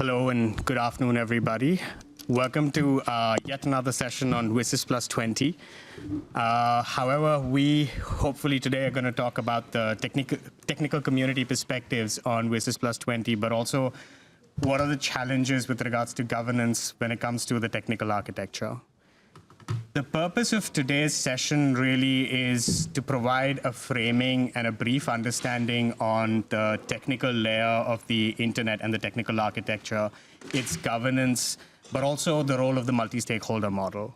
Hello and good afternoon, everybody. Welcome to yet another session on WSIS+20. However, we hopefully today are going to talk about the technical community perspectives on WSIS+20, but also what are the challenges with regards to governance when it comes to the technical architecture. The purpose of today's session really is to provide a framing and a brief understanding on the technical layer of the internet and the technical architecture, its governance, but also the role of the multi-stakeholder model.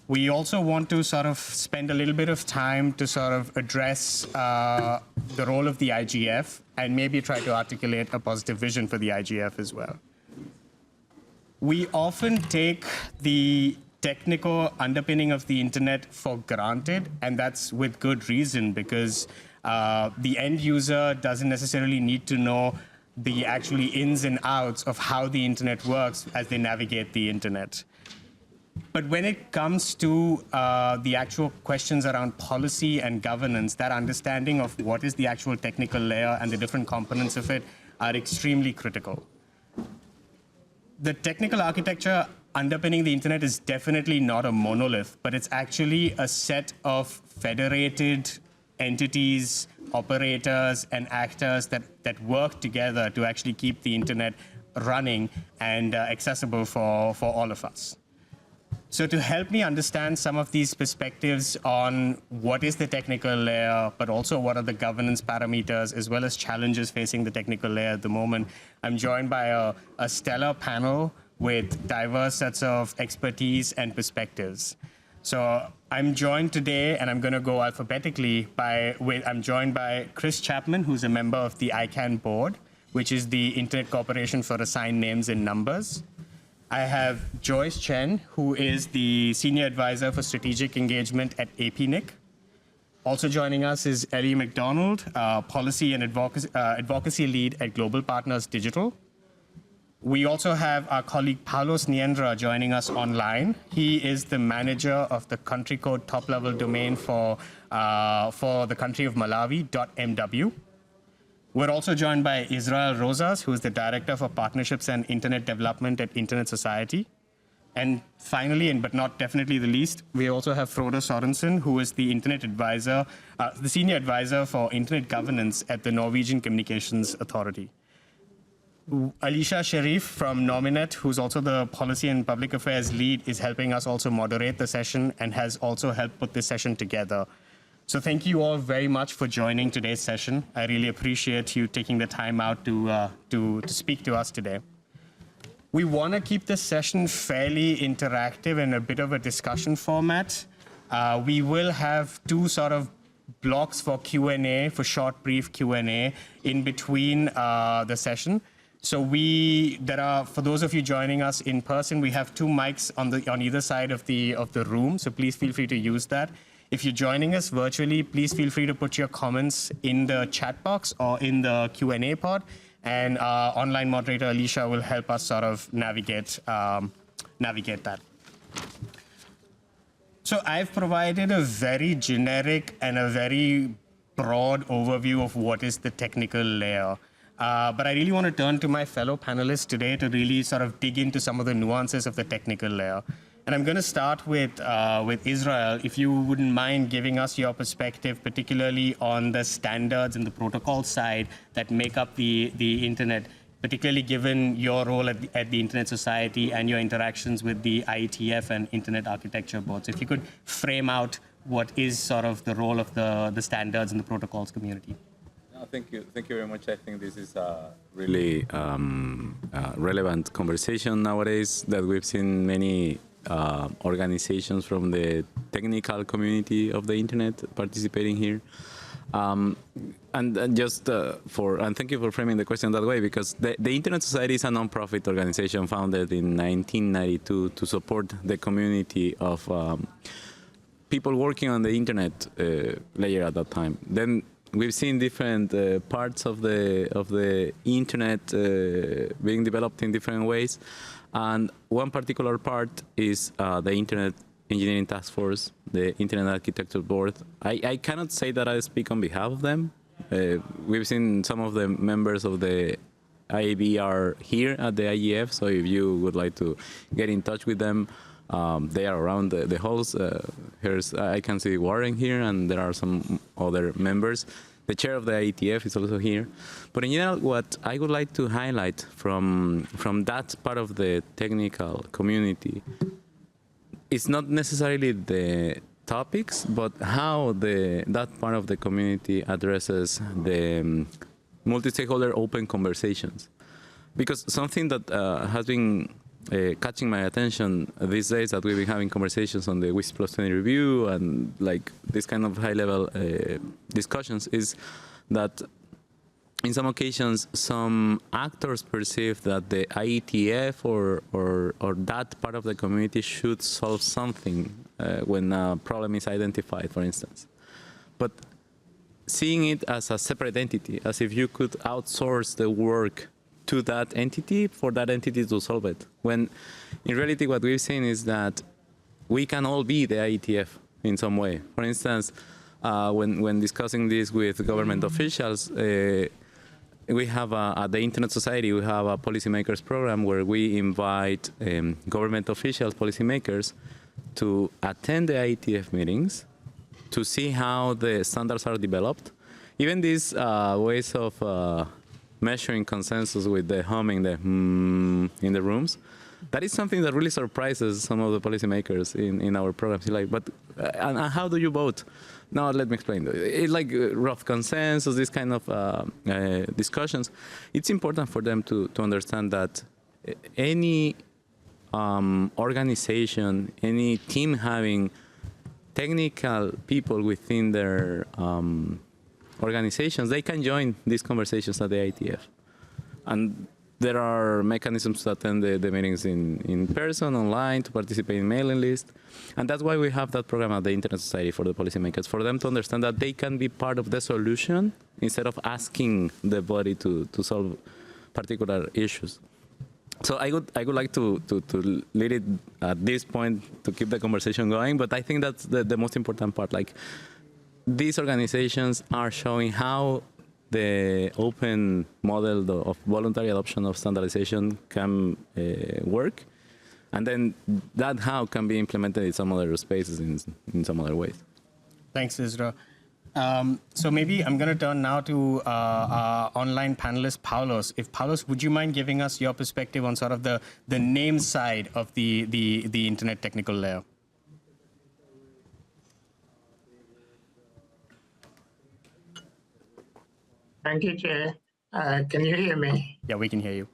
We also want to sort of spend a little bit of time to sort of address the role of the IGF and maybe try to articulate a positive vision for the IGF as well. We often take the technical underpinning of the internet for granted, and that's with good reason, because the end user doesn't necessarily need to know the actually ins and outs of how the internet works as they navigate the internet. But when it comes to the actual questions around policy and governance, that understanding of what is the actual technical layer and the different components of it are extremely critical. The technical architecture underpinning the internet is definitely not a monolith, but it's actually a set of federated entities, operators, and actors that work together to actually keep the internet running and accessible for all of us. So to help me understand some of these perspectives on what is the technical layer, but also what are the governance parameters, as well as challenges facing the technical layer at the moment, I'm joined by a stellar panel with diverse sets of expertise and perspectives. So I'm joined today, and I'm going to go alphabetically, I'm joined by Chris Chapman, who's a member of the ICANN board, which is the Internet Corporation for Assigned Names and Numbers. I have Joyce Chen, who is the Senior Advisor for Strategic Engagement at APNIC. Also joining us is Ellie McDonald, Policy and Advocacy Lead at Global Partners Digital. We also have our colleague Paulos Niendra joining us online. He is the manager of the country code top-level domain for the country of Malawi, .mw. We're also joined by Israel Rosas, who is the Director for Partnerships and Internet Development at Internet Society. And finally, but not definitely the least, we also have Frode Sorensen, who is the Internet Advisor, the Senior Advisor for Internet Governance at the Norwegian Communications Authority. Alicia Sharif from Nominet, who's also the Policy and Public Affairs Lead, is helping us also moderate the session and has also helped put this session together. So thank you all very much for joining today's session. I really appreciate you taking the time out to speak to us today. We want to keep this session fairly interactive and a bit of a discussion format. We will have two sort of blocks for Q&A, for short, brief Q&A in between the session. So for those of you joining us in person, we have two mics on either side of the room. So please feel free to use that. If you're joining us virtually, please feel free to put your comments in the chat box or in the Q&A pod, and our online moderator Alicia will help us sort of navigate that. So I've provided a very generic and a very broad overview of what is the technical layer. But I really want to turn to my fellow panelists today to really sort of dig into some of the nuances of the technical layer. And I'm going to start with Israel, if you wouldn't mind giving us your perspective, particularly on the standards and the protocol side that make up the internet, particularly given your role at the Internet Society and your interactions with the IETF and Internet Architecture Board. So if you could frame out what is sort of the role of the standards and the protocols community. Thank you very much. I think this is a really relevant conversation nowadays that we've seen many organizations from the technical community of the internet participating here. And thank you for framing the question that way, because the Internet Society is a non-profit organization founded in 1992 to support the community of people working on the internet layer at that time. Then we've seen different parts of the internet being developed in different ways. And one particular part is the Internet Engineering Task Force, the Internet Architecture Board. I cannot say that I speak on behalf of them. We've seen some of the members of the IAB are here at the IGF, so if you would like to get in touch with them, they are around the halls. I can see Warren here, and there are some other members. The chair of the IETF is also here. But in general, what I would like to highlight from that part of the technical community is not necessarily the topics, but how that part of the community addresses the multi-stakeholder open conversations. Because something that has been catching my attention these days, that we've been having conversations on the WSIS+20 review and like this kind of high-level discussions, is that in some occasions some actors perceive that the IETF or that part of the community should solve something when a problem is identified, for instance. But seeing it as a separate entity, as if you could outsource the work to that entity for that entity to solve it. When in reality what we've seen is that we can all be the IETF in some way. For instance, when discussing this with government officials, we have at the Internet Society, we have a policymakers program where we invite government officials, policymakers, to attend the IETF meetings, to see how the standards are developed. Even these ways of measuring consensus with the humming, the in the rooms, that is something that really surprises some of the policymakers in our programs. Like, but and how do you vote? No, let me explain. It's like rough consensus, this kind of discussions. It's important for them to understand that any organization, any team having technical people within their organizations, they can join these conversations at the IETF. And there are mechanisms to attend the meetings in person, online, to participate in mailing list. And that's why we have that program at the Internet Society for the policymakers, for them to understand that they can be part of the solution instead of asking the body to solve particular issues. So I would like to lead it at this point to keep the conversation going, but I think that's the most important part. Like, these organizations are showing how the open model of voluntary adoption of standardization can work, and then that how can be implemented in some other spaces in some other ways. Thanks, Isra. So maybe I'm going to turn now to our online panelist, Paulos. If Paulos, would you mind giving us your perspective on sort of the name side of the internet technical layer? Thank you, Chair. Can you hear me? Yeah, we can hear you.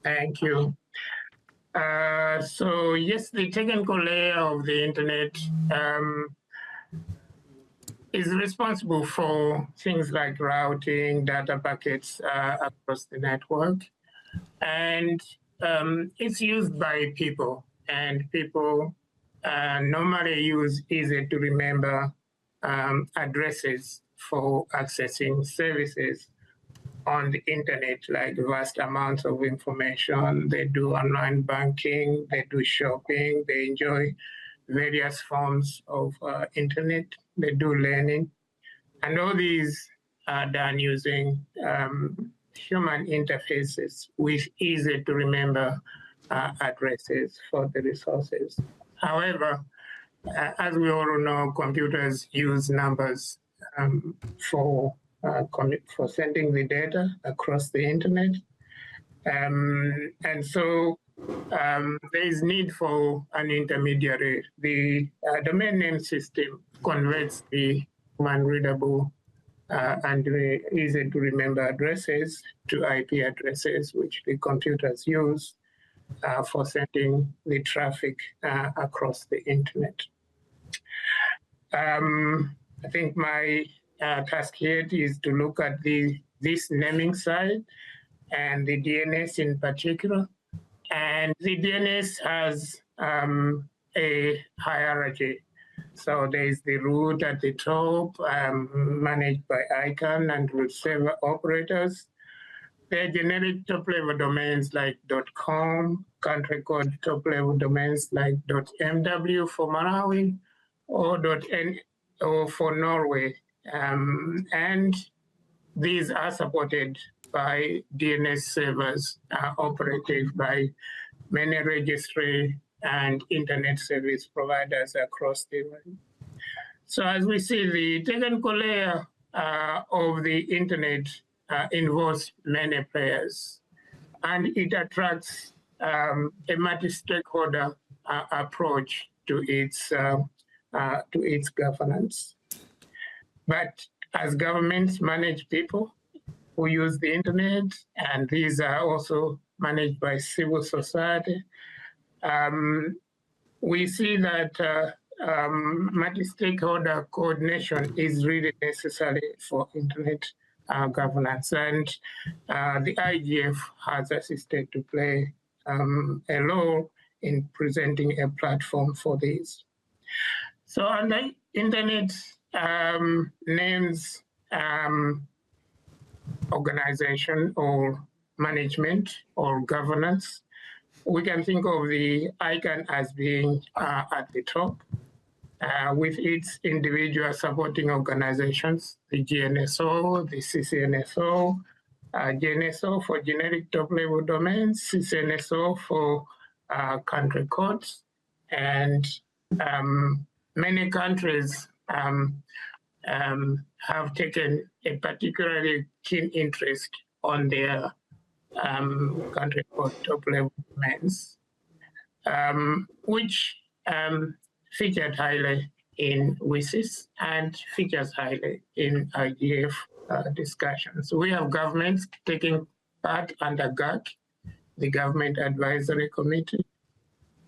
Thank you. So yes, the technical layer of the internet is responsible for things like routing data packets across the network. And it's used by people, and people normally use easy to remember addresses for accessing services on the internet, like vast amounts of information. They do online banking, they do shopping, they enjoy various forms of internet, they do learning. And all these are done using human interfaces with easy to remember addresses for the resources. However, as we all know, computers use numbers for sending the data across the internet. And so there is need for an intermediary. The domain name system converts the human-readable and easy to remember addresses to IP addresses, which the computers use for sending the traffic across the internet. I think my task here is to look at this naming side and the DNS in particular. And the DNS has a hierarchy. So there's the root at the top, managed by ICANN and root server operators. There are generic top-level domains like .com, country code top-level domains like .mw for Malawi or .n or for Norway. And these are supported by DNS servers operated by many registry and internet service providers across the world. So as we see, the technical layer of the internet involves many players, and it attracts a multi-stakeholder approach to its governance. But as governments manage people who use the internet, and these are also managed by civil society, we see that multi-stakeholder coordination is really necessary for internet governance, and the IGF has assisted to play a role in presenting a platform for this. So on the internet names organization or management or governance, we can think of the icon as being at the top with its individual supporting organizations, the GNSO, the CCNSO, GNSO for generic top-level domains, CCNSO for country codes, and many countries have taken a particularly keen interest on their country code top-level domains, which featured highly in WSIS and features highly in IGF discussions. We have governments taking part under GAC, the Government Advisory Committee,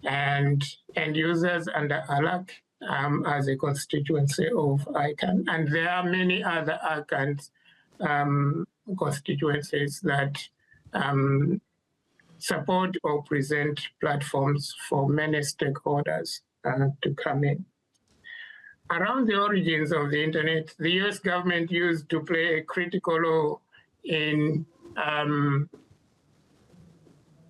and end users under ALAC as a constituency of ICANN. And there are many other ICANN constituencies that support or present platforms for many stakeholders to come in. Around the origins of the internet, the US government used to play a critical role in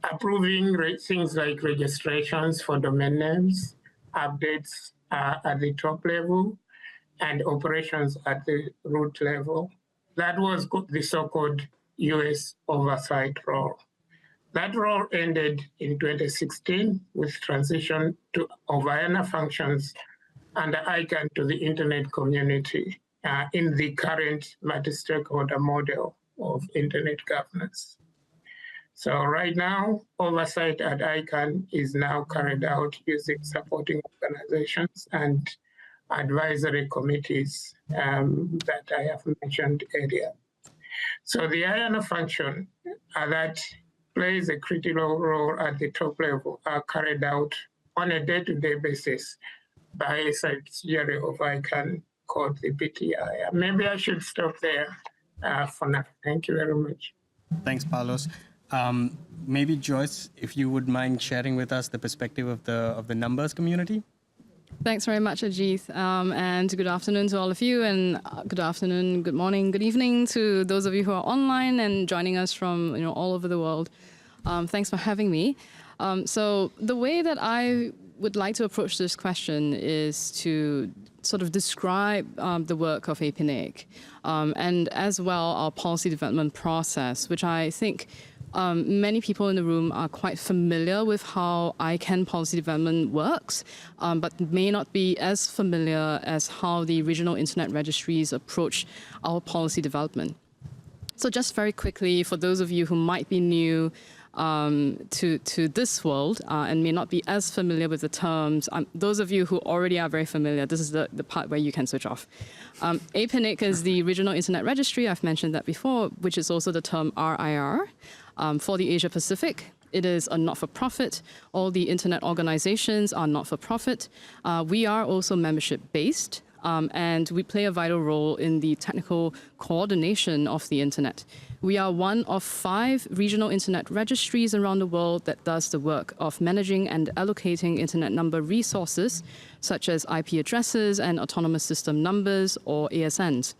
approving things like registrations for domain names, updates at the top level, and operations at the root level. That was the so-called US oversight role. That role ended in 2016 with transition of IANA functions under ICANN to the internet community in the current multi-stakeholder model of internet governance. So right now, oversight at ICANN is now carried out using supporting organizations and advisory committees that I have mentioned earlier. So the IANA function that plays a critical role at the top level are carried out on a day-to-day basis by a subsidiary of ICANN called the BTI. Maybe I should stop there for now. Thank you very much. Thanks, Paulus. Maybe Joyce, if you would mind sharing with us the perspective of the numbers community. Thanks very much, Ajit, and good afternoon to all of you, and good afternoon, good morning, good evening to those of you who are online and joining us from all over the world. Thanks for having me. So the way that I would like to approach this question is to sort of describe the work of APNIC and as well our policy development process, which I think many people in the room are quite familiar with how ICANN policy development works, but may not be as familiar as how the regional internet registries approach our policy development. So just very quickly, for those of you who might be new to this world and may not be as familiar with the terms, those of you who already are very familiar, this is the part where you can switch off. APNIC is the regional internet registry, I've mentioned that before, which is also the term RIR. For the Asia Pacific, it is a not-for-profit. All the internet organizations are not-for-profit. We are also membership-based, and we play a vital role in the technical coordination of the internet. We are one of 5 regional internet registries around the world that does the work of managing and allocating internet number resources, such as IP addresses and autonomous system numbers, or ASNs.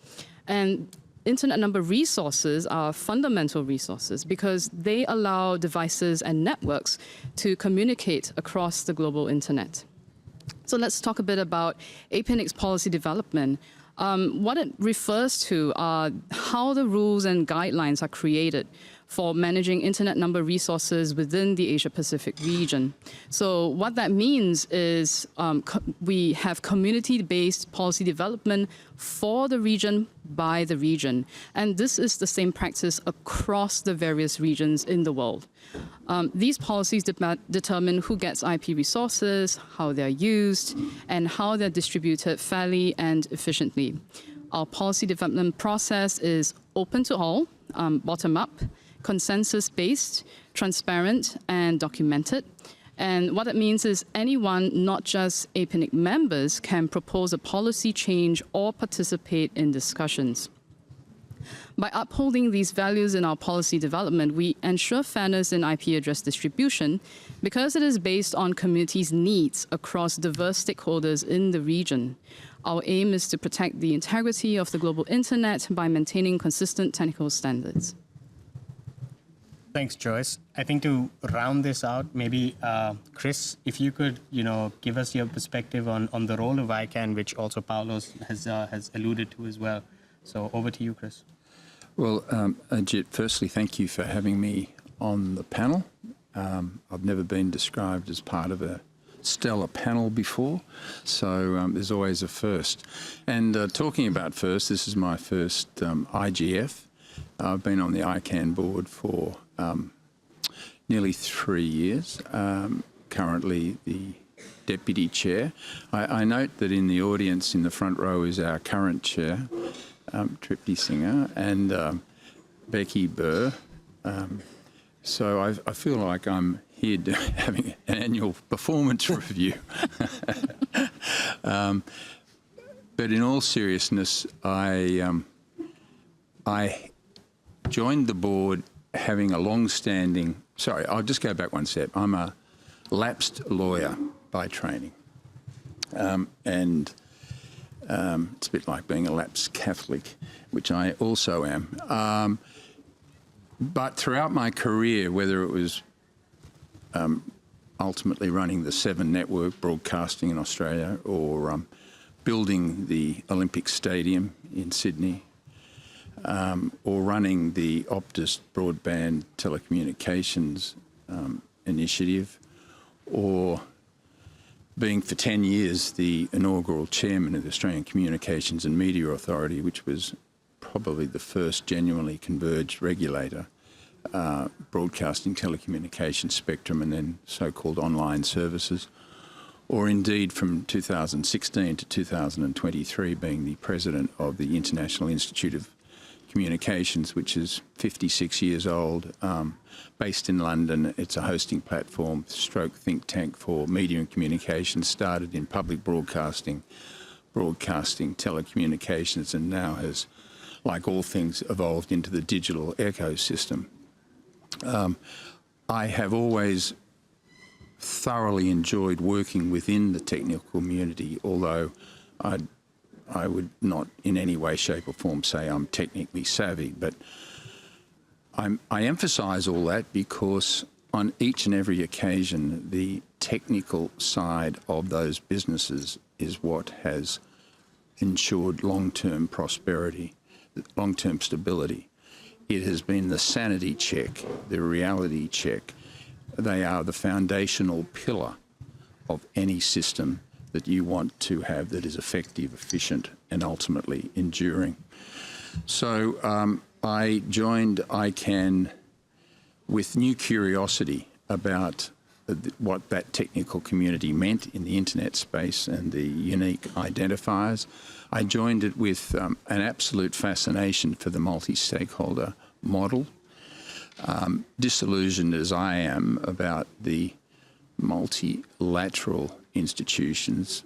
And internet number resources are fundamental resources because they allow devices and networks to communicate across the global internet. So let's talk a bit about APNIC's policy development. What it refers to are how the rules and guidelines are created for managing internet number resources within the Asia-Pacific region. So what that means is we have community-based policy development for the region by the region. And this is the same practice across the various regions in the world. These policies determine who gets IP resources, how they're used, and how they're distributed fairly and efficiently. Our policy development process is open to all, bottom-up, consensus-based, transparent, and documented. And what that means is anyone, not just APNIC members, can propose a policy change or participate in discussions. By upholding these values in our policy development, we ensure fairness in IP address distribution because it is based on communities' needs across diverse stakeholders in the region. Our aim is to protect the integrity of the global internet by maintaining consistent technical standards. Thanks, Joyce. I think to round this out, maybe Chris, if you could, give us your perspective on the role of ICANN, which also Paulos has alluded to as well. So over to you, Chris. Well, Ajit, firstly, thank you for having me on the panel. I've never been described as part of a stellar panel before, so there's always a first. And talking about first, this is my first IGF. I've been on the ICANN board for nearly 3 years, currently the deputy chair. I note that in the audience in the front row is our current chair, Tripti Singer, and Becky Burr. So I feel like I'm here having an annual performance review. But in all seriousness, I joined the board having a long-standing... Sorry, I'll just go back one step. I'm a lapsed lawyer by training. And it's a bit like being a lapsed Catholic, which I also am. But throughout my career, whether it was ultimately running the Seven Network broadcasting in Australia or building the Olympic Stadium in Sydney, or running the Optus broadband telecommunications initiative, or being for 10 years the inaugural chairman of the Australian Communications and Media Authority, which was probably the first genuinely converged regulator, broadcasting telecommunications spectrum and then so-called online services, or indeed from 2016 to 2023 being the president of the International Institute of Communications, which is 56 years old, based in London. It's a hosting platform, stroke think tank for media and communications, started in public broadcasting, telecommunications, and now has, like all things, evolved into the digital ecosystem. I have always thoroughly enjoyed working within the technical community, although I would not in any way, shape or form say I'm technically savvy, but I emphasise all that because on each and every occasion the technical side of those businesses is what has ensured long-term prosperity, long-term stability. It has been the sanity check, the reality check. They are the foundational pillar of any system that you want to have that is effective, efficient, and ultimately enduring. So I joined ICANN with new curiosity about what that technical community meant in the internet space and the unique identifiers. I joined it with an absolute fascination for the multi-stakeholder model, disillusioned as I am about the multilateral institutions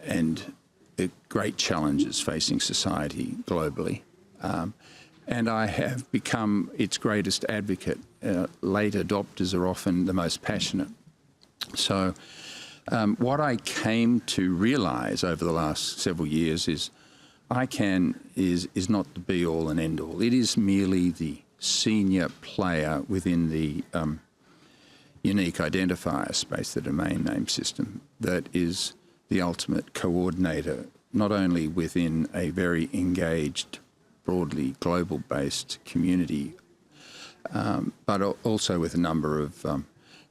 and the great challenges facing society globally. And I have become its greatest advocate. Late adopters are often the most passionate. So what I came to realise over the last several years is ICANN is not the be-all and end-all. It is merely the senior player within the unique identifier space, the domain name system, that is the ultimate coordinator not only within a very engaged, broadly global-based community, but also with a number of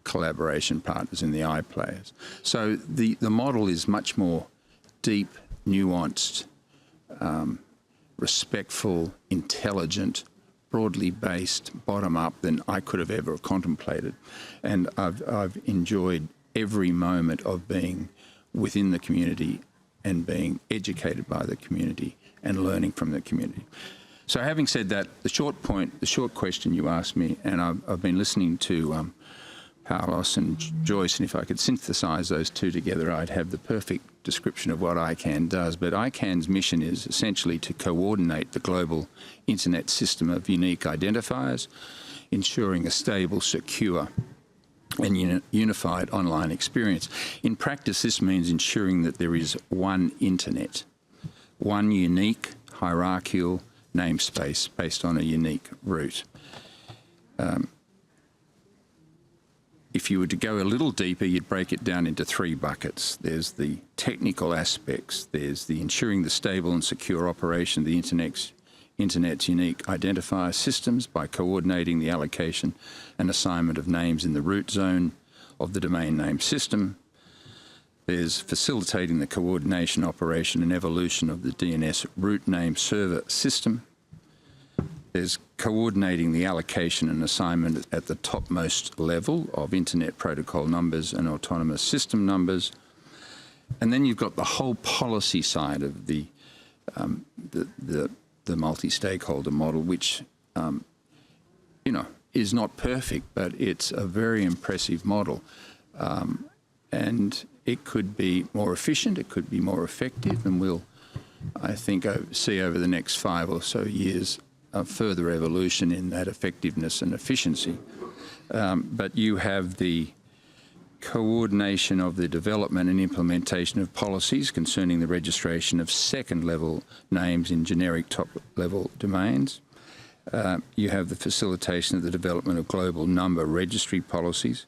collaboration partners in the iPlayers. So the model is much more deep, nuanced, respectful, intelligent, broadly based, bottom-up than I could have ever contemplated. And I've enjoyed every moment of being within the community and being educated by the community and learning from the community. So having said that, the short question you asked me, and I've been listening to Paulus and Joyce, and if I could synthesise those two together, I'd have the perfect description of what ICANN does. But ICANN's mission is essentially to coordinate the global internet system of unique identifiers, ensuring a stable, secure and unified online experience. In practice, this means ensuring that there is one internet, one unique hierarchical namespace based on a unique root. If you were to go a little deeper, you'd break it down into three buckets. There's the technical aspects, there's the ensuring the stable and secure operation of the Internet's unique identifier systems by coordinating the allocation and assignment of names in the root zone of the domain name system. There's facilitating the coordination, operation and evolution of the DNS root name server system. There's coordinating the allocation and assignment at the topmost level of Internet protocol numbers and autonomous system numbers. And then you've got the whole policy side of the multi-stakeholder model, which, is not perfect, but it's a very impressive model. And it could be more efficient, it could be more effective, and we'll, I think, see over the next 5 or so years a further evolution in that effectiveness and efficiency. But you have the coordination of the development and implementation of policies concerning the registration of second-level names in generic top-level domains. You have the facilitation of the development of global number registry policies.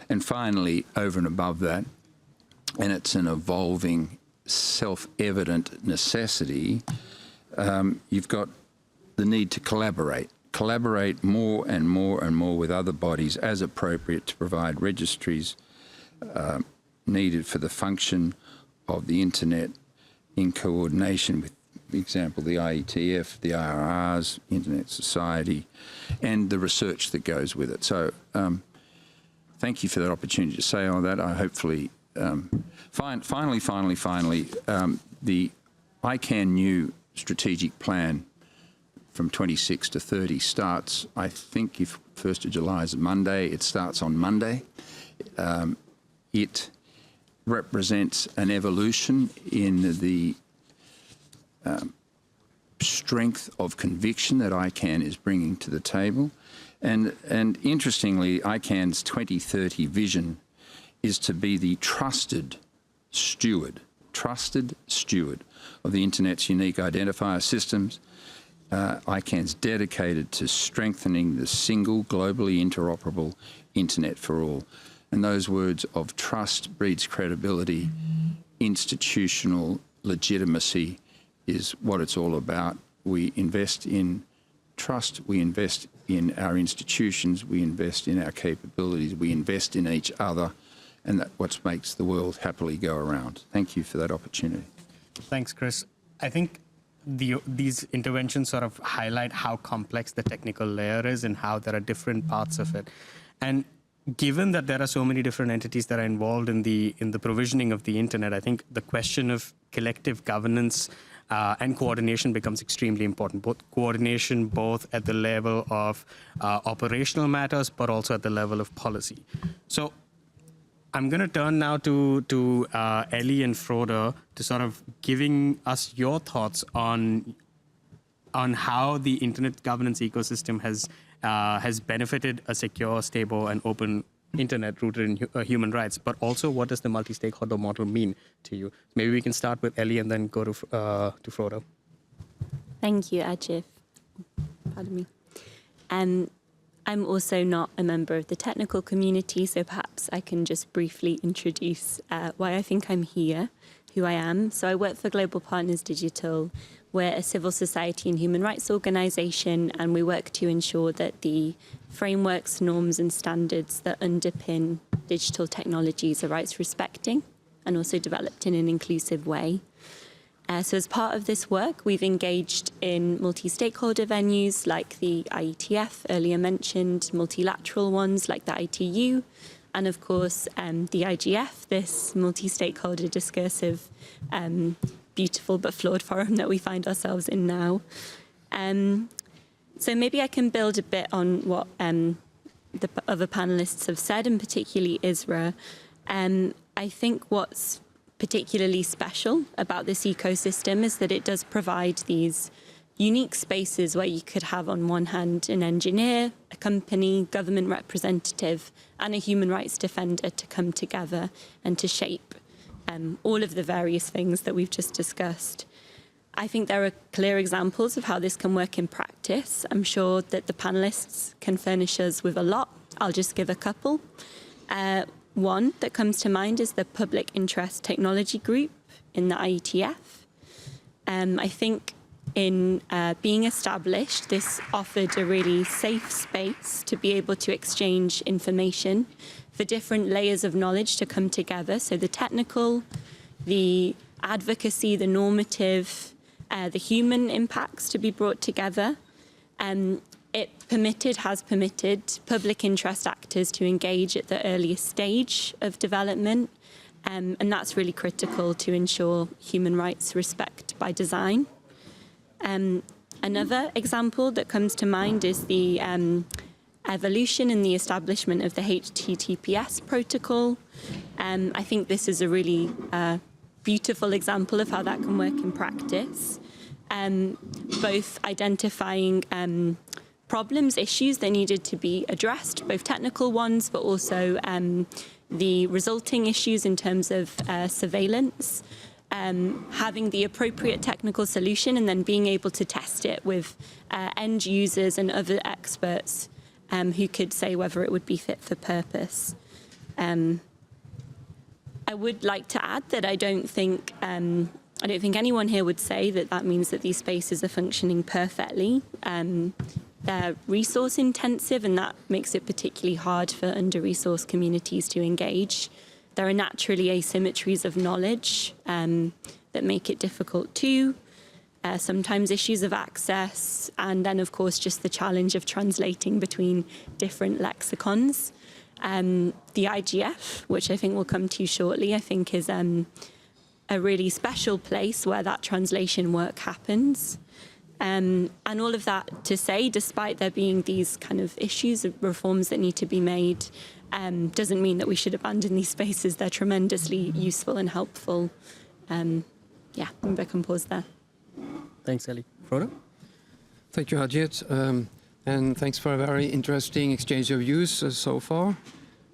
And finally, over and above that, and it's an evolving, self-evident necessity, you've got the need to collaborate more and more and more with other bodies as appropriate to provide registries needed for the function of the Internet in coordination with, for example, the IETF, the IRRs, Internet Society, and the research that goes with it. So thank you for that opportunity to say all that. I hopefully, finally, the ICANN new strategic plan from 26 to 30 starts, I think if 1st of July is a Monday, it starts on Monday. It represents an evolution in the strength of conviction that ICANN is bringing to the table. And interestingly, ICANN's 2030 vision is to be the trusted steward of the Internet's unique identifier systems. ICANN's dedicated to strengthening the single, globally interoperable Internet for all. And those words of trust breeds credibility, institutional legitimacy is what it's all about. We invest in trust, we invest in our institutions, we invest in our capabilities, we invest in each other, and that's what makes the world happily go around. Thank you for that opportunity. Thanks, Chris. I think these interventions sort of highlight how complex the technical layer is and how there are different parts of it. And given that there are so many different entities that are involved in the provisioning of the internet, I think the question of collective governance and coordination becomes extremely important. Coordination both at the level of operational matters, but also at the level of policy. So I'm going to turn now to Ellie and Frode to sort of giving us your thoughts on how the internet governance ecosystem has benefited a secure, stable, and open internet rooted in human rights. But also, what does the multi-stakeholder model mean to you? Maybe we can start with Ellie and then go to Frode. Thank you, Ajif. Pardon me. I'm also not a member of the technical community, so perhaps I can just briefly introduce why I think I'm here who I am. So I work for Global Partners Digital. We're a civil society and human rights organisation, and we work to ensure that the frameworks, norms and standards that underpin digital technologies are rights respecting and also developed in an inclusive way. So as part of this work, we've engaged in multi-stakeholder venues like the IETF, earlier mentioned, multilateral ones like the ITU, and of course the IGF, this multi-stakeholder discursive, beautiful but flawed forum that we find ourselves in now. So maybe I can build a bit on what the other panelists have said, and particularly Isra. I think what's particularly special about this ecosystem is that it does provide these unique spaces where you could have on one hand an engineer, a company, government representative and a human rights defender to come together and to shape all of the various things that we've just discussed. I think there are clear examples of how this can work in practice. I'm sure that the panelists can furnish us with a lot. I'll just give a couple. One that comes to mind is the Public Interest Technology Group in the IETF. I think in being established, this offered a really safe space to be able to exchange information for different layers of knowledge to come together. So the technical, the advocacy, the normative, the human impacts to be brought together. It has permitted public interest actors to engage at the earliest stage of development, and that's really critical to ensure human rights respect by design. Another example that comes to mind is the evolution and the establishment of the HTTPS protocol. I think this is a really beautiful example of how that can work in practice, both identifying problems, issues that needed to be addressed, both technical ones, but also the resulting issues in terms of surveillance, having the appropriate technical solution and then being able to test it with end users and other experts who could say whether it would be fit for purpose. I would like to add that I don't think anyone here would say that that means that these spaces are functioning perfectly. They're resource intensive, and that makes it particularly hard for under-resourced communities to engage. There are naturally asymmetries of knowledge that make it difficult too. Sometimes issues of access, and then of course just the challenge of translating between different lexicons. The IGF, which I think we'll come to shortly, I think is a really special place where that translation work happens. And all of that to say, despite there being these kind of issues of reforms that need to be made, doesn't mean that we should abandon these spaces. They're tremendously useful and helpful. Yeah, maybe I can pause there. Thanks, Ellie. Frodo? Thank you, Harjeet. And thanks for a very interesting exchange of views so far.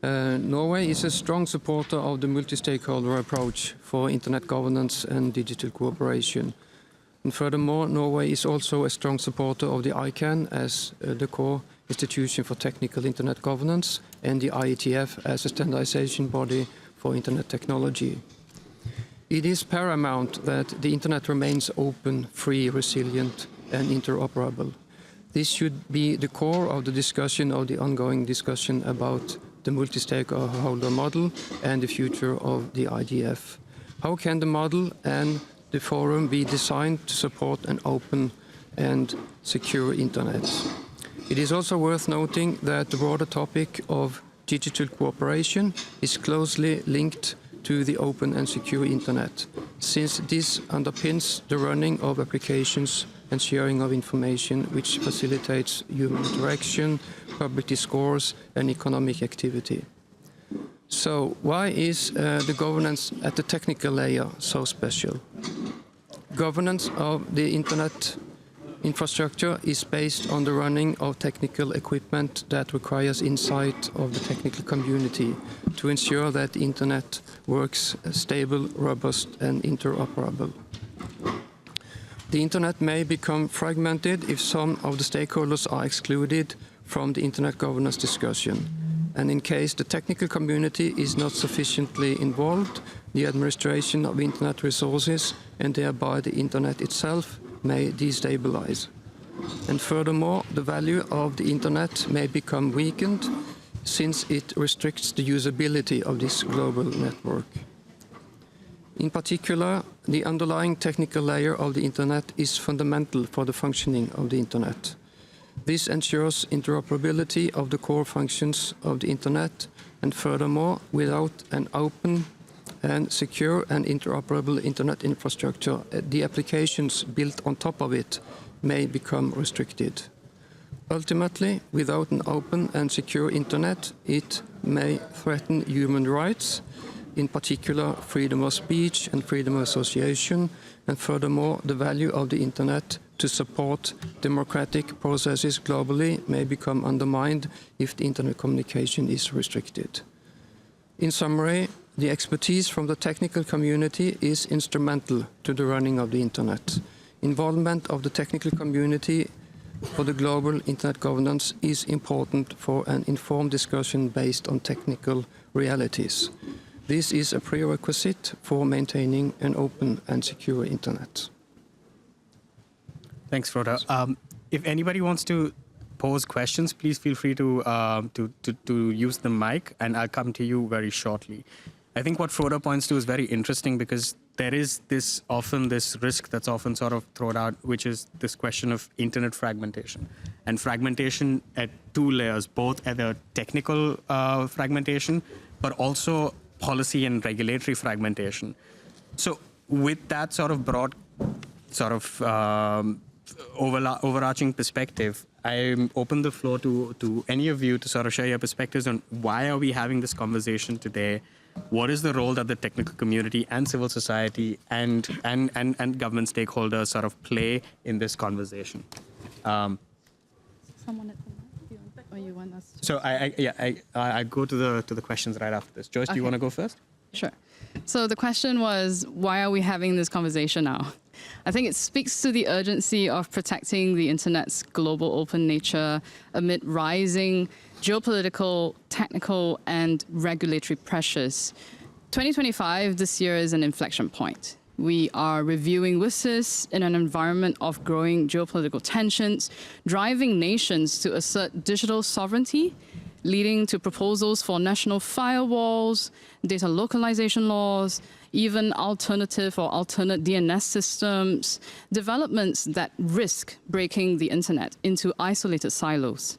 Norway is a strong supporter of the multi-stakeholder approach for internet governance and digital cooperation. And furthermore, Norway is also a strong supporter of the ICANN as the core institution for technical internet governance and the IETF as a standardization body for internet technology. It is paramount that the internet remains open, free, resilient and interoperable. This should be the core of the discussion of the ongoing discussion about the multi-stakeholder model and the future of the IGF. How can the model and the forum be designed to support an open and secure internet? It is also worth noting that the broader topic of digital cooperation is closely linked to the open and secure internet, since this underpins the running of applications and sharing of information which facilitates human interaction, public discourse and economic activity. So why is the governance at the technical layer so special? Governance of the internet infrastructure is based on the running of technical equipment that requires insight of the technical community to ensure that the internet works stable, robust and interoperable. The internet may become fragmented if some of the stakeholders are excluded from the internet governance discussion. and in case the technical community is not sufficiently involved, the administration of internet resources and thereby the internet itself may destabilize. And furthermore, the value of the internet may become weakened since it restricts the usability of this global network. In particular, the underlying technical layer of the internet is fundamental for the functioning of the internet. This ensures interoperability of the core functions of the internet, and furthermore, without an open and secure and interoperable internet infrastructure, the applications built on top of it may become restricted. Ultimately, without an open and secure internet, it may threaten human rights, in particular freedom of speech and freedom of association, and furthermore, the value of the internet to support democratic processes globally may become undermined if the internet communication is restricted. In summary, the expertise from the technical community is instrumental to the running of the internet. Involvement of the technical community for the global internet governance is important for an informed discussion based on technical realities. This is a prerequisite for maintaining an open and secure internet. Thanks, Frode. If anybody wants to pose questions, please feel free to use the mic, and I'll come to you very shortly. I think what Frode points to is very interesting because there is this risk that's often sort of thrown out, which is this question of internet fragmentation. And fragmentation at two layers, both at the technical fragmentation, but also policy and regulatory fragmentation. So with that sort of broad overarching perspective, I open the floor to any of you to sort of share your perspectives on why are we having this conversation today? What is the role that the technical community and civil society and government stakeholders sort of play in this conversation? Someone at the mic, or you want us to? So I go to the questions right after this. Joyce, do you want to go first? Sure. So the question was, why are we having this conversation now? I think it speaks to the urgency of protecting the internet's global open nature amid rising geopolitical, technical, and regulatory pressures. 2025 this year is an inflection point. We are reviewing WSIS in an environment of growing geopolitical tensions, driving nations to assert digital sovereignty, leading to proposals for national firewalls, data localization laws, even alternative or alternate DNS systems, developments that risk breaking the internet into isolated silos.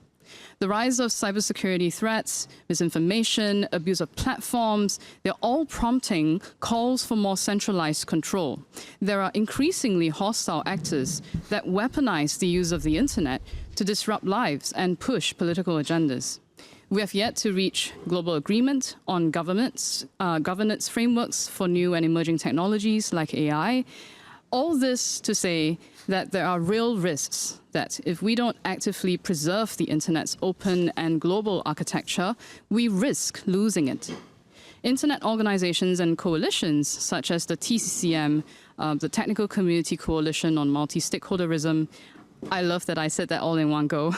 The rise of cybersecurity threats, misinformation, abuse of platforms, they're all prompting calls for more centralized control. There are increasingly hostile actors that weaponize the use of the internet to disrupt lives and push political agendas. We have yet to reach global agreement on governance frameworks for new and emerging technologies like AI. All this to say that there are real risks that if we don't actively preserve the internet's open and global architecture, we risk losing it. Internet organizations and coalitions such as the TCCM, the Technical Community Coalition on Multistakeholderism, I love that I said that all in one go,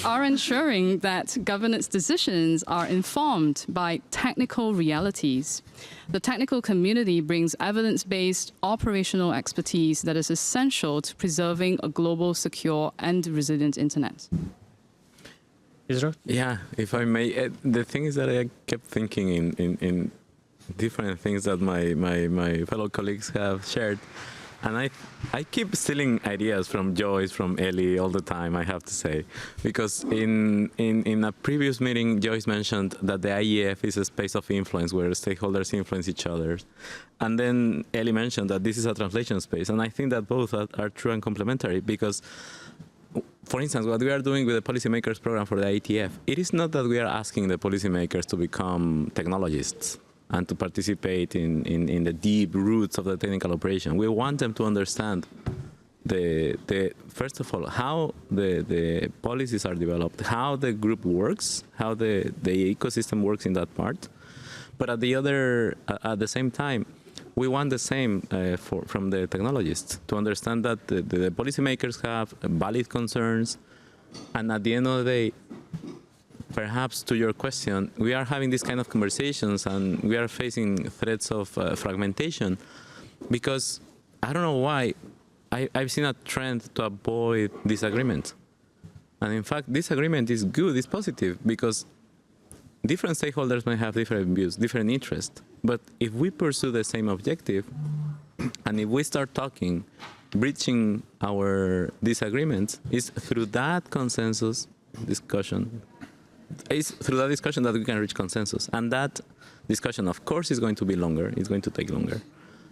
are ensuring that governance decisions are informed by technical realities. The technical community brings evidence-based operational expertise that is essential to preserving a global, secure, and resilient internet. Israel? Yeah, if I may, the thing is that I kept thinking in different things that my fellow colleagues have shared. And I keep stealing ideas from Joyce, from Ellie all the time, I have to say. Because in a previous meeting, Joyce mentioned that the IGF is a space of influence where stakeholders influence each other. And then Ellie mentioned that this is a translation space. And I think that both are true and complementary because, for instance, what we are doing with the policymakers program for the IETF, it is not that we are asking the policymakers to become technologists and to participate in the deep roots of the technical operation. We want them to understand first of all, how the policies are developed, how the group works, how the ecosystem works in that part. But at the same time, we want the same from the technologists to understand that the policymakers have valid concerns, and at the end of the day, perhaps to your question, we are having these kind of conversations and we are facing threats of fragmentation because I don't know why I've seen a trend to avoid disagreement. And in fact, disagreement is good, it's positive, because different stakeholders may have different views, different interests. But if we pursue the same objective, and if we start talking, breaching our disagreements, it's through that consensus discussion. It's through that discussion that we can reach consensus. And that discussion, of course, is going to be longer. It's going to take longer.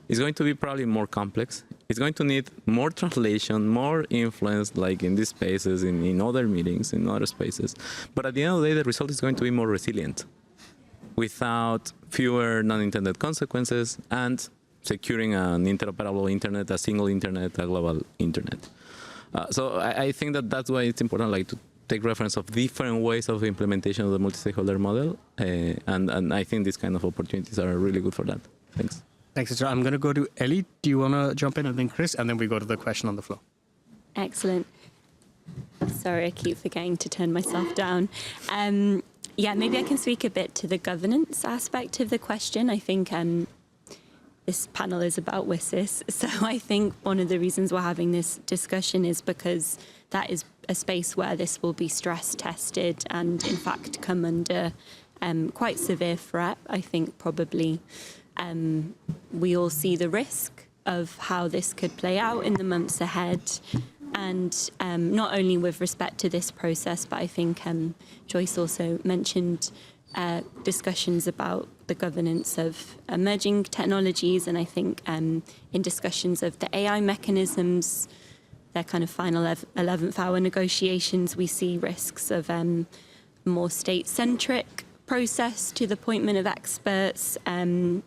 It's going to be probably more complex. It's going to need more translation, more influence, like in these spaces, in other meetings, in other spaces. But at the end of the day, the result is going to be more resilient, without fewer non-intended consequences, and securing an interoperable internet, a single internet, a global internet. So I think that that's why it's important, like, to take reference of different ways of implementation of the multi-stakeholder model. And I think these kind of opportunities are really good for that. Thanks. Thanks, Sister. I'm going to go to Ellie. Do you want to jump in? And then Chris, and then we go to the question on the floor. Excellent. Sorry, I keep forgetting to turn myself down. Yeah, maybe I can speak a bit to the governance aspect of the question. I think this panel is about WSIS. So I think one of the reasons we're having this discussion is because that is a space where this will be stress tested and, in fact, come under quite severe threat. I think probably we all see the risk of how this could play out in the months ahead. And not only with respect to this process, but I think Joyce also mentioned discussions about the governance of emerging technologies. And I think in discussions of the AI mechanisms, their kind of final 11th hour negotiations, we see risks of more state-centric process to the appointment of experts,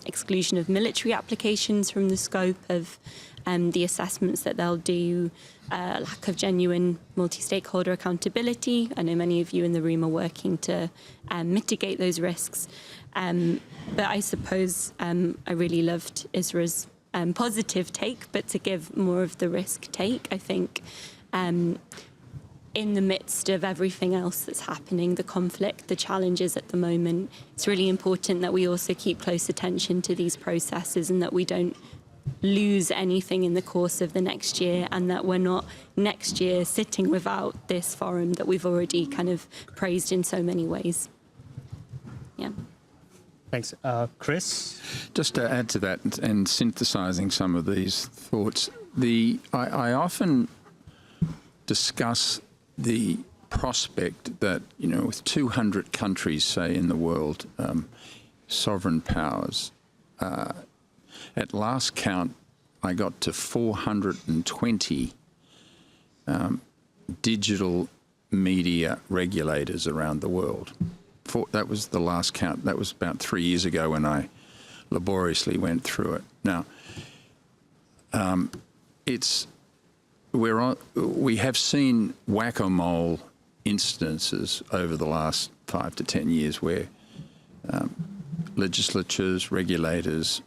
exclusion of military applications from the scope of the assessments that they'll do, lack of genuine multi-stakeholder accountability. I know many of you in the room are working to mitigate those risks. But I suppose I really loved Isra's positive take, but to give more of the risk take, I think in the midst of everything else that's happening, the conflict, the challenges at the moment, it's really important that we also keep close attention to these processes and that we don't lose anything in the course of the next year, and that we're not next year sitting without this forum that we've already kind of praised in so many ways. Yeah. Thanks. Chris? Just to add to that and synthesizing some of these thoughts, I often discuss the prospect that, you know, with 200 countries, say, in the world, sovereign powers, at last count, I got to 420 digital media regulators around the world. That was the last count. That was about 3 years ago when I laboriously went through it. Now, we have seen whack-a-mole instances over the last 5 to 10 years where legislatures, regulators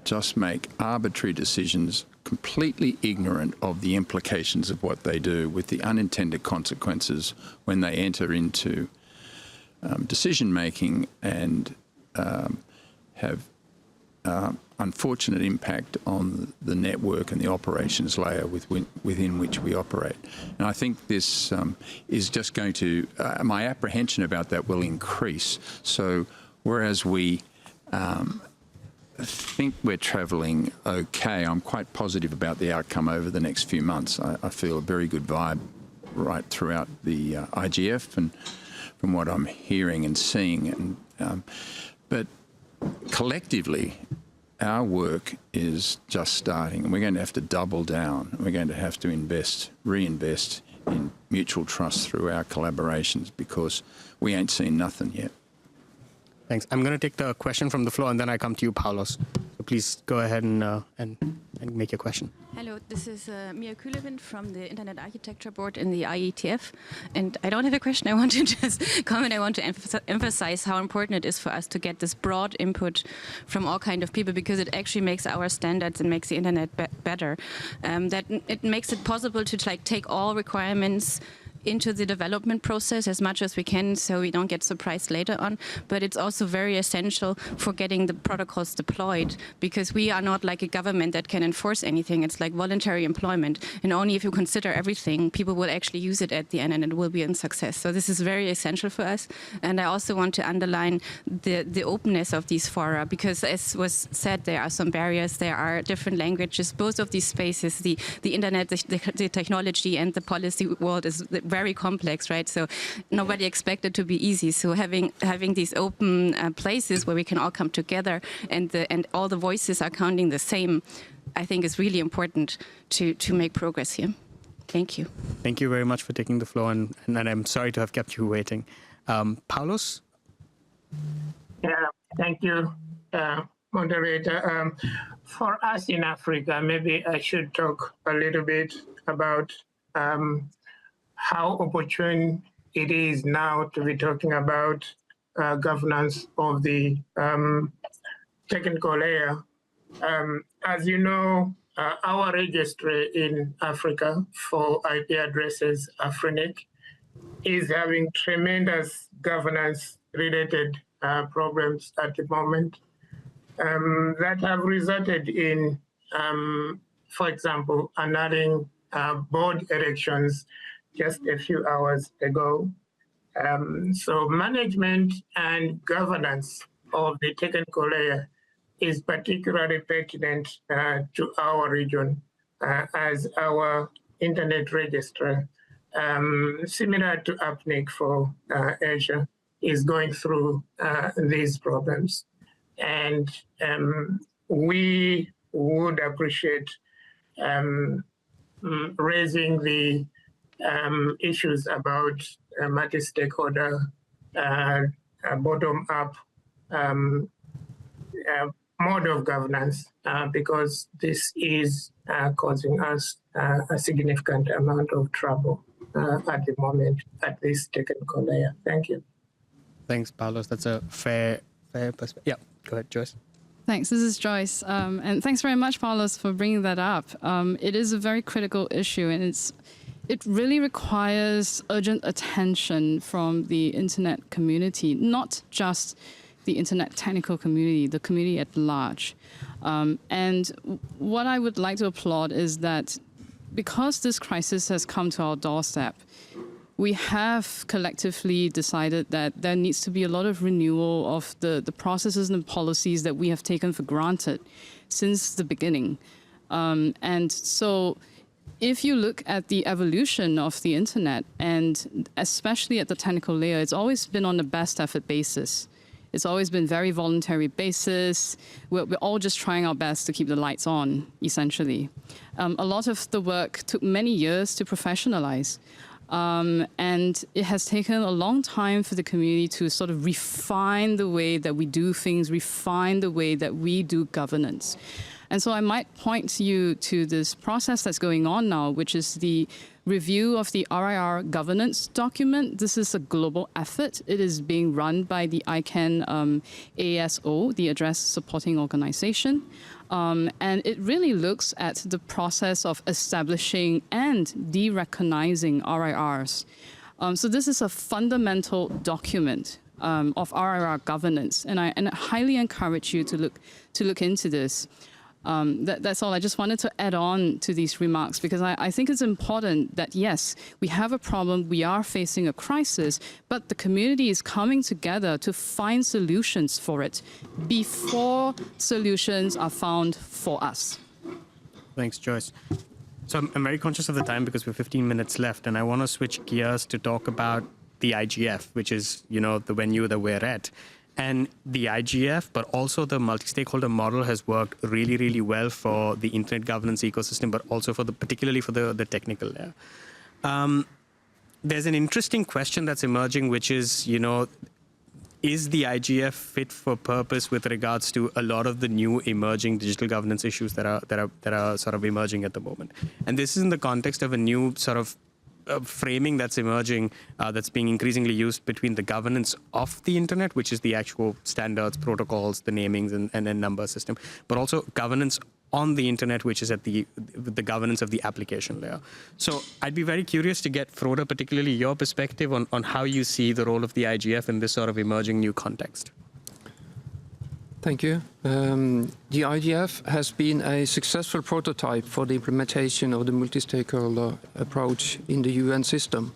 just make arbitrary decisions completely ignorant of the implications of what they do, with the unintended consequences when they enter into decision-making and have unfortunate impact on the network and the operations layer within which we operate. And I think this is just going to, my apprehension about that will increase. So whereas we think we're travelling okay, I'm quite positive about the outcome over the next few months. I feel a very good vibe right throughout the IGF and from what I'm hearing and seeing. And, but collectively, our work is just starting, and we're going to have to double down. We're going to have to reinvest in mutual trust through our collaborations, because we ain't seen nothing yet. Thanks. I'm going to take the question from the floor, and then I come to you, Paulos. So please go ahead and make your question. Hello, this is Mia Kühlewind from the Internet Architecture Board in the IETF. And I don't have a question. I want to just comment. I want to emphasize how important it is for us to get this broad input from all kinds of people, because it actually makes our standards and makes the Internet better. That it makes it possible to take all requirements into the development process as much as we can so we don't get surprised later on. But it's also very essential for getting the protocols deployed, because we are not like a government that can enforce anything. It's like voluntary employment. And only if you consider everything, people will actually use it at the end and it will be a success. So this is very essential for us. And I also want to underline the openness of these fora, because as was said, there are some barriers, there are different languages. Both of these spaces, the internet, the technology and the policy world is very complex, right? So nobody expected it to be easy. So having these open places where we can all come together and all the voices are counting the same, I think is really important to make progress here. Thank you. Thank you very much for taking the floor, and I'm sorry to have kept you waiting. Paulos? Yeah, thank you, moderator. For us in Africa, maybe I should talk a little bit about how opportune it is now to be talking about governance of the technical layer. As you know, our registry in Africa for IP addresses, AFRINIC, is having tremendous governance-related problems at the moment that have resulted in, for example, annulling board elections just a few hours ago. So management and governance of the technical layer is particularly pertinent to our region as our internet registrar, similar to APNIC for Asia, is going through these problems. And we would appreciate raising the issues about multi-stakeholder, bottom-up mode of governance, because this is causing us a significant amount of trouble at the moment at this technical layer. Thank you. Thanks, Paulos. That's a fair perspective. Yeah, go ahead, Joyce. Thanks. This is Joyce. And thanks very much, Paulos, for bringing that up. It is a very critical issue, and it really requires urgent attention from the internet community, not just the internet technical community, the community at large. And what I would like to applaud is that because this crisis has come to our doorstep, we have collectively decided that there needs to be a lot of renewal of the processes and policies that we have taken for granted since the beginning. And so if you look at the evolution of the internet, and especially at the technical layer, it's always been on a best effort basis. It's always been very voluntary basis. We're all just trying our best to keep the lights on, essentially. A lot of the work took many years to professionalize. And it has taken a long time for the community to sort of refine the way that we do things, refine the way that we do governance. And so I might point you to this process that's going on now, which is the review of the RIR governance document. This is a global effort. It is being run by the ICANN ASO, the Address Supporting Organization. And it really looks at the process of establishing and de-recognizing RIRs. So this is a fundamental document of RIR governance, and I highly encourage you to look into this. That's all. I just wanted to add on to these remarks, because I think it's important that, yes, we have a problem, we are facing a crisis, but the community is coming together to find solutions for it before solutions are found for us. Thanks, Joyce. So I'm very conscious of the time because we have 15 minutes left, and I want to switch gears to talk about the IGF, which is, the venue that we're at. And the IGF, but also the multi-stakeholder model, has worked really, really well for the internet governance ecosystem, but also particularly for the technical layer. There's an interesting question that's emerging, which is, is the IGF fit for purpose with regards to a lot of the new emerging digital governance issues that are sort of emerging at the moment? And this is in the context of a new sort of framing that's emerging, that's being increasingly used between the governance of the internet, which is the actual standards, protocols, the namings, and then number system, but also governance on the internet, which is at the governance of the application layer. So I'd be very curious to get, Frode, particularly your perspective on how you see the role of the IGF in this sort of emerging new context. Thank you. The IGF has been a successful prototype for the implementation of the multi-stakeholder approach in the UN system.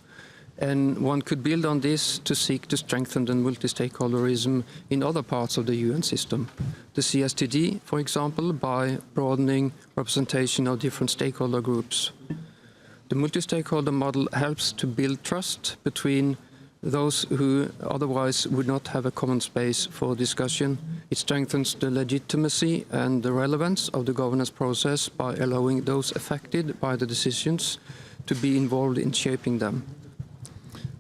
And one could build on this to seek to strengthen the multi-stakeholderism in other parts of the UN system. The CSTD, for example, by broadening representation of different stakeholder groups. The multi-stakeholder model helps to build trust between those who otherwise would not have a common space for discussion. It strengthens the legitimacy and the relevance of the governance process by allowing those affected by the decisions to be involved in shaping them.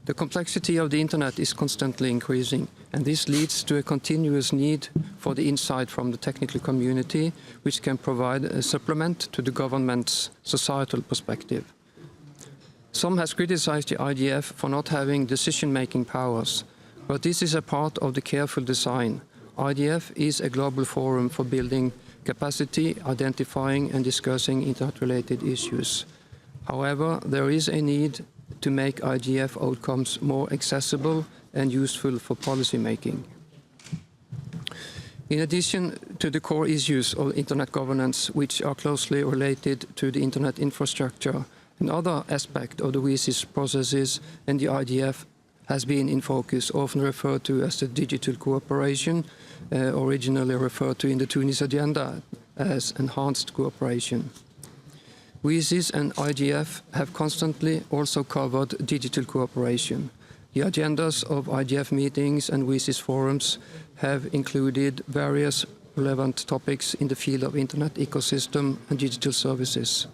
The complexity of the internet is constantly increasing, and this leads to a continuous need for the insight from the technical community, which can provide a supplement to the government's societal perspective. Some has criticized the IGF for not having decision-making powers, but this is a part of the careful design. IGF is a global forum for building capacity, identifying and discussing internet-related issues. However, there is a need to make IGF outcomes more accessible and useful for policymaking. In addition to the core issues of internet governance, which are closely related to the internet infrastructure, another aspect of the WSIS processes and the IGF has been in focus, often referred to as the digital cooperation, originally referred to in the Tunis agenda as enhanced cooperation. WSIS and IGF have constantly also covered digital cooperation. The agendas of IGF meetings and WSIS forums have included various relevant topics in the field of internet ecosystem and digital services.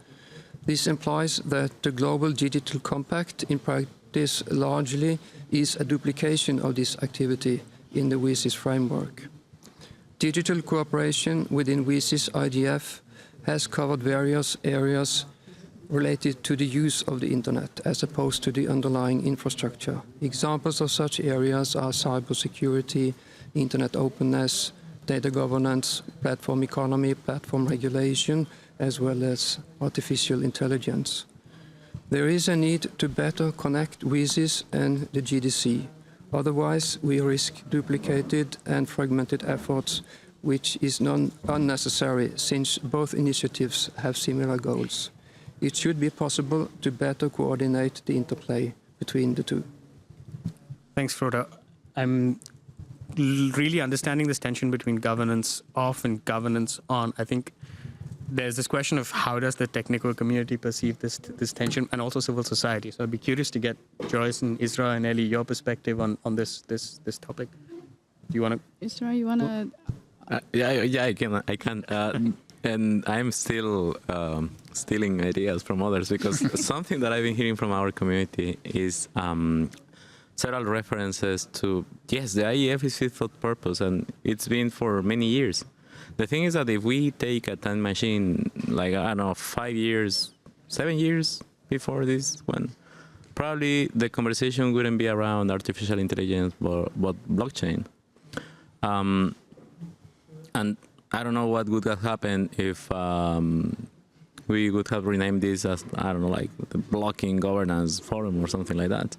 This implies that the Global Digital Compact in practice largely is a duplication of this activity in the WSIS framework. Digital cooperation within WSIS IGF has covered various areas related to the use of the internet as opposed to the underlying infrastructure. Examples of such areas are cybersecurity, internet openness, data governance, platform economy, platform regulation, as well as artificial intelligence. There is a need to better connect WSIS and the GDC. Otherwise, we risk duplicated and fragmented efforts, which is unnecessary since both initiatives have similar goals. It should be possible to better coordinate the interplay between the two. Thanks, Frode. I'm really understanding this tension between governance off and governance on. I think there's this question of how does the technical community perceive this tension, and also civil society. So I'd be curious to get Joyce and Isra and Ellie, your perspective on this topic. Do you want to? Isra, you want to? Yeah, I can. And I'm still stealing ideas from others, because something that I've been hearing from our community is several references to, yes, the IEF is fit for purpose, and it's been for many years. The thing is that if we take a time machine, like, I don't know, 5 years, 7 years before this one, probably the conversation wouldn't be around artificial intelligence, but blockchain. And I don't know what would have happened if we would have renamed this as, I don't know, like the Blocking Governance Forum or something like that.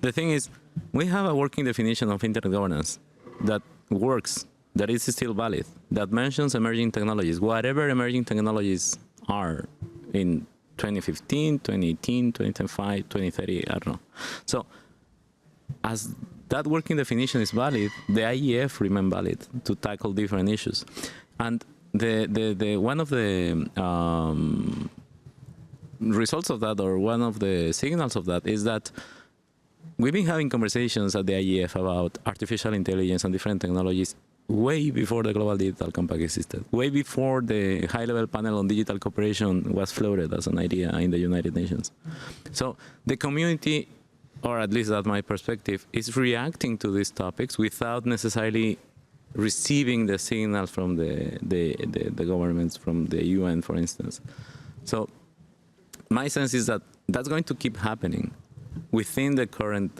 The thing is, we have a working definition of internet governance that works, that is still valid, that mentions emerging technologies, whatever emerging technologies are in 2015, 2018, 2025, 2030, I don't know. So as that working definition is valid, the IEF remains valid to tackle different issues. And the one of the results of that, or one of the signals of that, is that we've been having conversations at the IEF about artificial intelligence and different technologies way before the Global Digital Compact existed, way before the high-level panel on digital cooperation was floated as an idea in the United Nations. So the community, or at least that's my perspective, is reacting to these topics without necessarily receiving the signals from the governments, from the UN, for instance. So my sense is that that's going to keep happening. within the current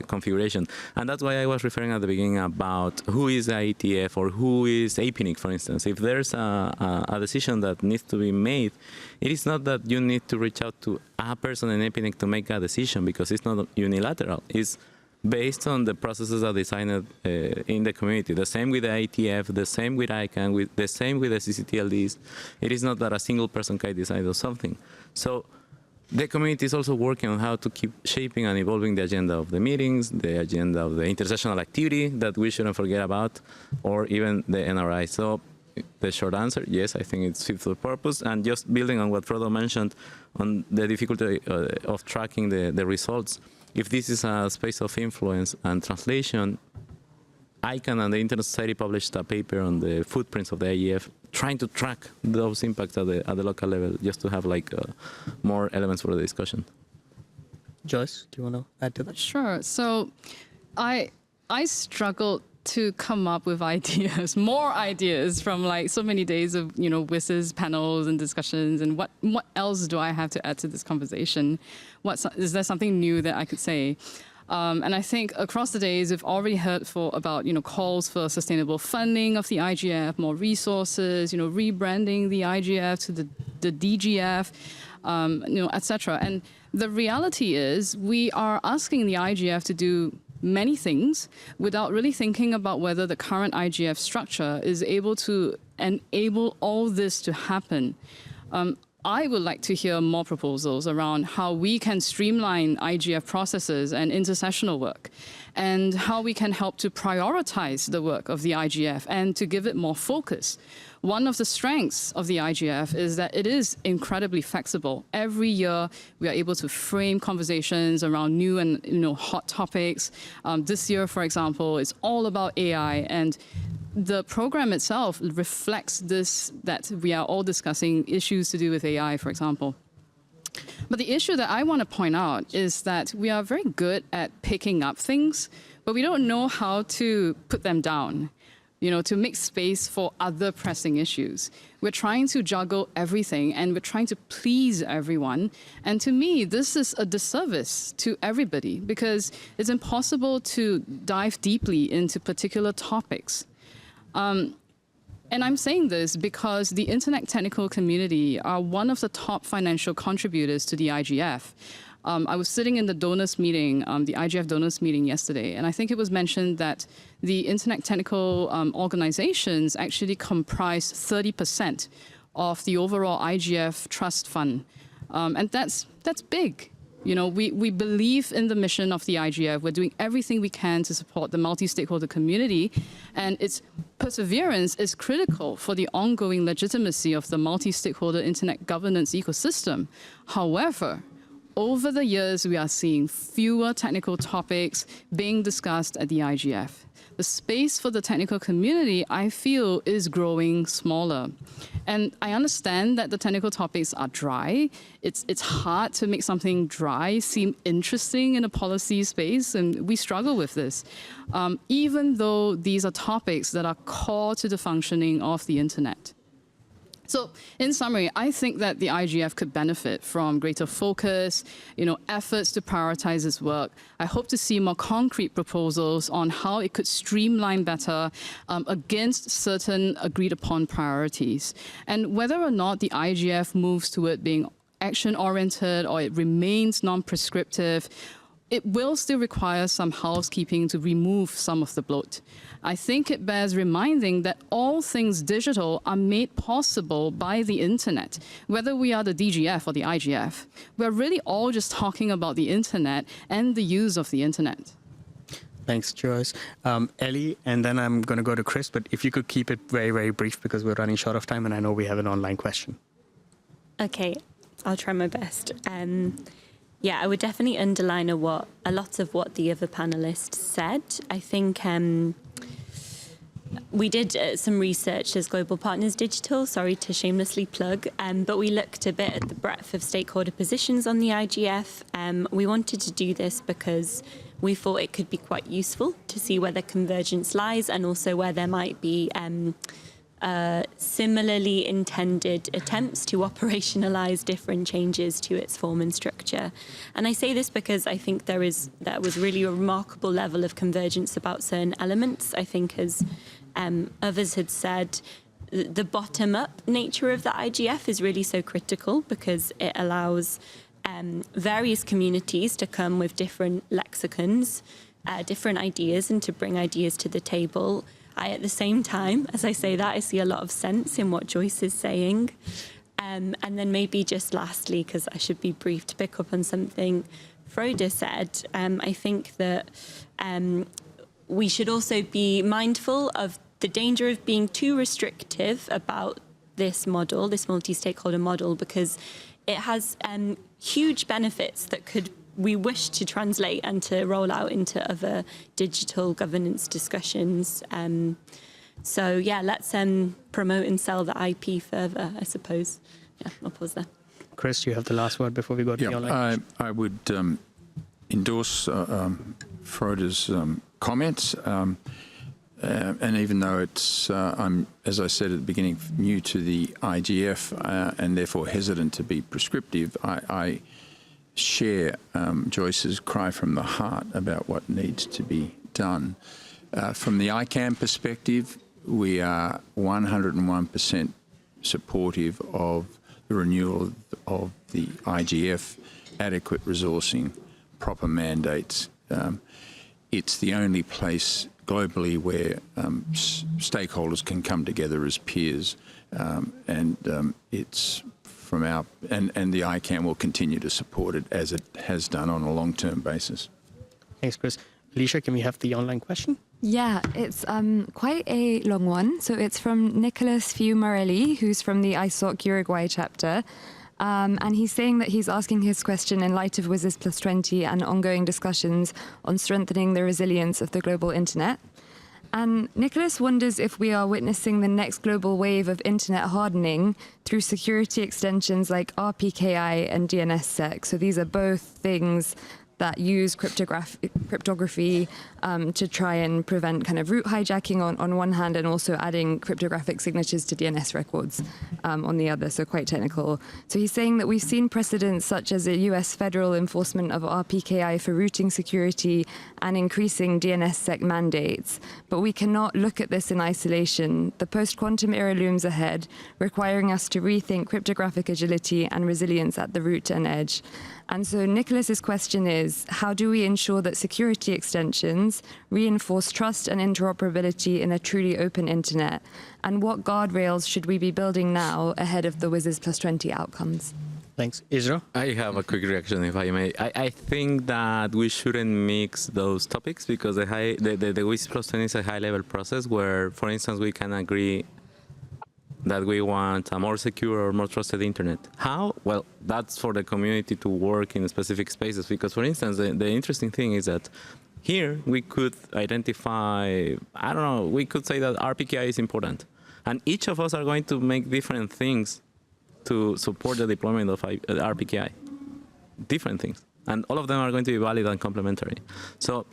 configuration. And that's why I was referring at the beginning about who is IETF or who is APNIC, for instance. If there's a decision that needs to be made, it is not that you need to reach out to a person in APNIC to make a decision, because it's not unilateral. It's based on the processes that are designed in the community. The same with the IETF, the same with ICANN, the same with the CCTLDs. It is not that a single person can decide on something. So the community is also working on how to keep shaping and evolving the agenda of the meetings, the agenda of the intersessional activity that we shouldn't forget about, or even the NRI. So the short answer, yes, I think it's fit for purpose. And just building on what Frodo mentioned on the difficulty of tracking the results, if this is a space of influence and translation, ICANN and the Internet Society published a paper on the footprints of the IEF, trying to track those impacts at the local level, just to have like more elements for the discussion. Joyce, do you want to add to that? Sure. So I struggled to come up with ideas, more ideas from like so many days of, WSIS panels and discussions, and what else do I have to add to this conversation? Is there something new that I could say? And I think across the days, we've already heard about, calls for sustainable funding of the IGF, more resources, rebranding the IGF to the DGF, et cetera. And the reality is we are asking the IGF to do many things without really thinking about whether the current IGF structure is able to enable all this to happen. I would like to hear more proposals around how we can streamline IGF processes and intersessional work, and how we can help to prioritize the work of the IGF and to give it more focus. One of the strengths of the IGF is that it is incredibly flexible. Every year, we are able to frame conversations around new and hot topics. This year, for example, it's all about AI, and the program itself reflects this, that we are all discussing issues to do with AI, for example. But the issue that I want to point out is that we are very good at picking up things, but we don't know how to put them down, to make space for other pressing issues. We're trying to juggle everything, and we're trying to please everyone. And to me, this is a disservice to everybody, because it's impossible to dive deeply into particular topics. And I'm saying this because the Internet technical community are one of the top financial contributors to the IGF. I was sitting in the donors meeting, the IGF donors meeting yesterday, and I think it was mentioned that the Internet technical organizations actually comprise 30% of the overall IGF trust fund. And that's big. We believe in the mission of the IGF. We're doing everything we can to support the multi-stakeholder community, and its perseverance is critical for the ongoing legitimacy of the multi-stakeholder internet governance ecosystem. However, over the years, we are seeing fewer technical topics being discussed at the IGF. The space for the technical community, I feel, is growing smaller. And I understand that the technical topics are dry. It's hard to make something dry seem interesting in a policy space, and we struggle with this, even though these are topics that are core to the functioning of the internet. So in summary, I think that the IGF could benefit from greater focus, efforts to prioritize its work. I hope to see more concrete proposals on how it could streamline better against certain agreed upon priorities. And whether or not the IGF moves toward being action-oriented or it remains non-prescriptive, it will still require some housekeeping to remove some of the bloat. I think it bears reminding that all things digital are made possible by the internet, whether we are the DGF or the IGF. We're really all just talking about the internet and the use of the internet. Thanks, Joyce. Ellie, and then I'm going to go to Chris, but if you could keep it very, very brief, because we're running short of time and I know we have an online question. Okay, I'll try my best. Yeah, I would definitely underline a lot of what the other panelists said. I think we did some research as Global Partners Digital, sorry to shamelessly plug, but we looked a bit at the breadth of stakeholder positions on the IGF. We wanted to do this because we thought it could be quite useful to see where the convergence lies, and also where there might be similarly intended attempts to operationalize different changes to its form and structure. And I say this because I think there was really a remarkable level of convergence about certain elements. I think, as others had said, the bottom-up nature of the IGF is really so critical because it allows various communities to come with different lexicons, different ideas, and to bring ideas to the table. At the same time, as I say that, I see a lot of sense in what Joyce is saying. And then maybe just lastly, because I should be brief, to pick up on something Frode said, I think that we should also be mindful of the danger of being too restrictive about this model, this multi-stakeholder model, because it has huge benefits that we wish to translate and to roll out into other digital governance discussions. So yeah, let's promote and sell the IP further, I suppose. Yeah, I'll pause there. Chris, you have the last word before we go to the online. I would endorse Frode's comments. And even though I'm, as I said at the beginning, new to the IGF and therefore hesitant to be prescriptive, I share Joyce's cry from the heart about what needs to be done. From the ICANN perspective, we are 101% supportive of the renewal of the IGF, adequate resourcing, proper mandates. It's the only place globally where stakeholders can come together as peers, and it's from our and the ICANN will continue to support it as it has done on a long-term basis. Thanks, Chris. Alicia, can we have the online question? Yeah, it's quite a long one. So it's from Nicholas Fiumarelli, who's from the ISOC Uruguay chapter. And he's saying that he's asking his question in light of WSIS+20 and ongoing discussions on strengthening the resilience of the global internet. And Nicholas wonders if we are witnessing the next global wave of internet hardening through security extensions like RPKI and DNSSEC. So these are both things that use cryptography to try and prevent kind of root hijacking on one hand, and also adding cryptographic signatures to DNS records on the other, so quite technical. So he's saying that we've seen precedents such as a US federal enforcement of RPKI for routing security and increasing DNSSEC mandates, but we cannot look at this in isolation. The post-quantum era looms ahead, requiring us to rethink cryptographic agility and resilience at the root and edge. And so Nicholas's question is, how do we ensure that security extensions reinforce trust and interoperability in a truly open internet? And what guardrails should we be building now ahead of the WSIS+20 outcomes? Thanks. Israel? I have a quick reaction, if I may. I think that we shouldn't mix those topics because the WSIS+20 is a high-level process where, for instance, we can agree that we want a more secure or more trusted internet. How? Well, that's for the community to work in specific spaces. Because, for instance, the interesting thing is that here we could identify, I don't know, we could say that RPKI is important. And each of us are going to make different things to support the deployment of RPKI. Different things. And all of them are going to be valid and complementary. So,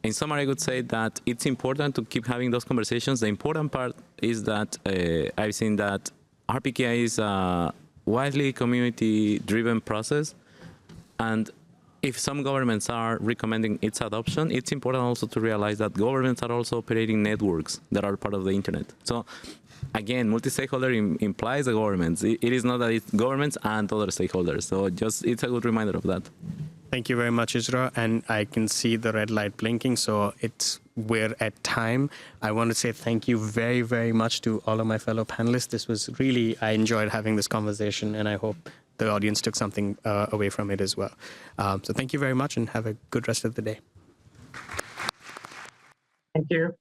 in summary, I would say that it's important to keep having those conversations. The important part is that I've seen that RPKI is a widely community-driven process. And if some governments are recommending its adoption, it's important also to realize that governments are also operating networks that are part of the internet. So again, multi-stakeholder implies the governments. It is not that it's governments and other stakeholders. So just it's a good reminder of that. Thank you very much, Isra. And I can see the red light blinking, so we're at time. I want to say thank you very, very much to all of my fellow panelists. This was really, I enjoyed having this conversation, and I hope the audience took something away from it as well. So thank you very much, and have a good rest of the day. Thank you.